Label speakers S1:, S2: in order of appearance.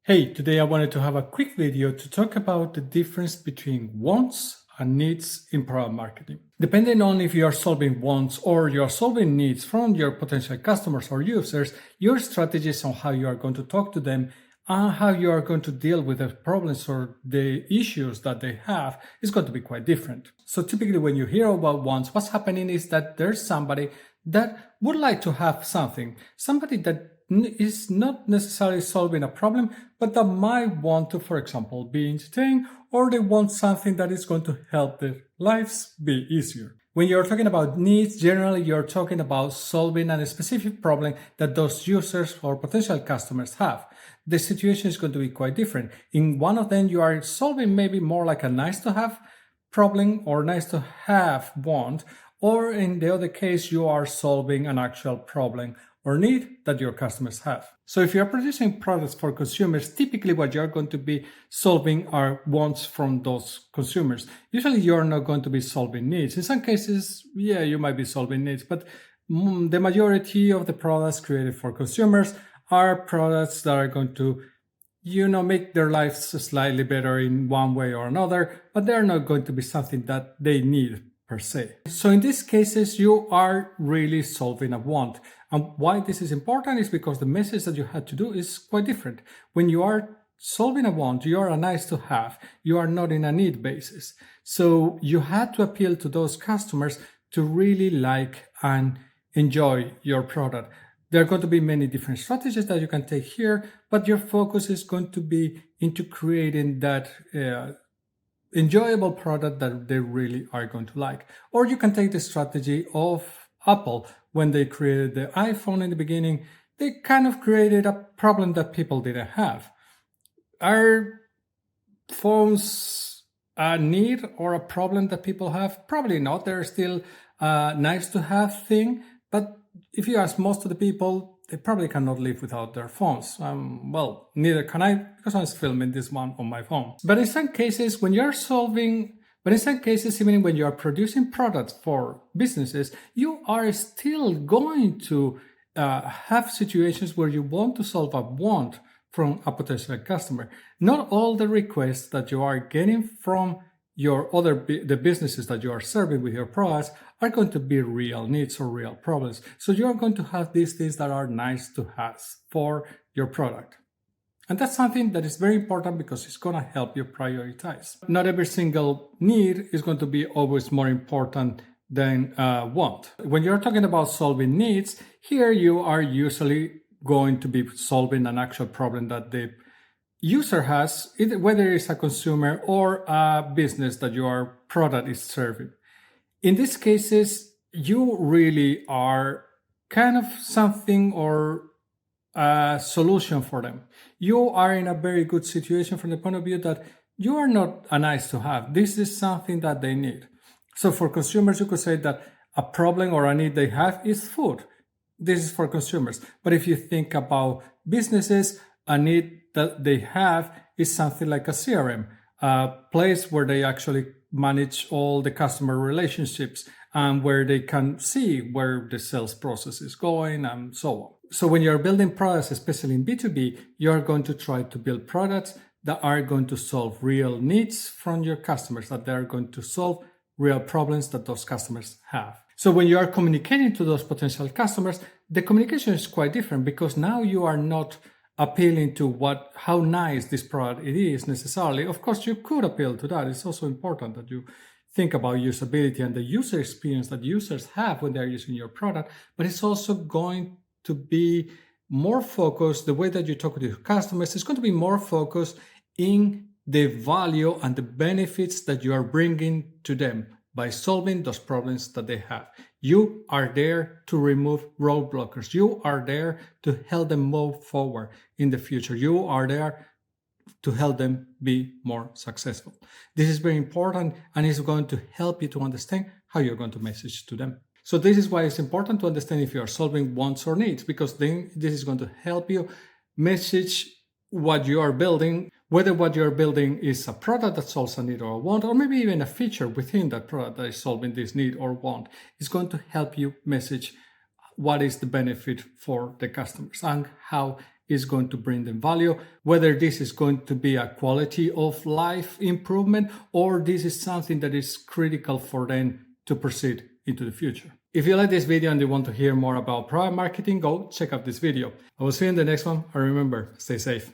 S1: Hey, today I wanted to have a quick video to talk about the difference between wants and needs in product marketing. Depending on if you are solving wants or you are solving needs from your potential customers or users, your strategies on how you are going to talk to them and how you are going to deal with the problems or the issues that they have is going to be quite different. So typically when you hear about wants, what's happening is that there's somebody that would like to have somebody that is not necessarily solving a problem, but that might want to, for example, be entertained, or they want something that is going to help their lives be easier. When you're talking about needs, generally you're talking about solving a specific problem that those users or potential customers have. The situation is going to be quite different. In one of them, you are solving maybe more like a nice to have problem or nice to have want, or in the other case, you are solving an actual problem or need that your customers have. So if you're producing products for consumers, typically what you're going to be solving are wants from those consumers. Usually you're not going to be solving needs. In some cases, yeah, you might be solving needs, but the majority of the products created for consumers are products that are going to make their lives slightly better in one way or another, but they're not going to be something that they need per se. So in these cases, you are really solving a want. And why this is important is because the message that you had to do is quite different. When you are solving a want, you are a nice to have, you are not in a need basis. So you had to appeal to those customers to really like and enjoy your product. There are going to be many different strategies that you can take here, but your focus is going to be into creating that enjoyable product that they really are going to like. Or you can take the strategy of Apple. When they created the iPhone in the beginning, they kind of created a problem that people didn't have. Are phones a need or a problem that people have? Probably not. They're still a nice to have thing, but if you ask most of the people, they probably cannot live without their phones. Well, neither can I, because I'm filming this one on my phone. But in some cases, even when you are producing products for businesses, you are still going to have situations where you want to solve a want from a potential customer. Not all the requests that you are getting from the businesses that you are serving with your products are going to be real needs or real problems. So you are going to have these things that are nice to have for your product. And that's something that is very important because it's going to help you prioritize. Not every single need is going to be always more important than want. When you're talking about solving needs, here you are usually going to be solving an actual problem that the user has, whether it's a consumer or a business that your product is serving. In these cases, you really are kind of something or a solution for them. You are in a very good situation from the point of view that you are not a nice to have. This is something that they need. So for consumers, you could say that a problem or a need they have is food. This is for consumers. But if you think about businesses, a need that they have is something like a CRM, a place where they actually manage all the customer relationships and where they can see where the sales process is going and so on. So when you're building products, especially in B2B, you're going to try to build products that are going to solve real needs from your customers, that they're going to solve real problems that those customers have. So when you are communicating to those potential customers, the communication is quite different because now you are not appealing to how nice this product it is necessarily. Of course, you could appeal to that. It's also important that you think about usability and the user experience that users have when they're using your product, but it's also going to be more focused. The way that you talk to your customers is going to be more focused in the value and the benefits that you are bringing to them by solving those problems that they have. You are there to remove roadblockers. You are there to help them move forward in the future. You are there to help them be more successful. This is very important and it's going to help you to understand how you're going to message to them. So this is why it's important to understand if you are solving wants or needs, because then this is going to help you message what you are building, whether what you're building is a product that solves a need or a want, or maybe even a feature within that product that is solving this need or want. It's going to help you message what is the benefit for the customers and how is going to bring them value, whether this is going to be a quality of life improvement or this is something that is critical for them to proceed into the future. If you like this video and you want to hear more about product marketing, go check out this video. I will see you in the next one, and remember, stay safe.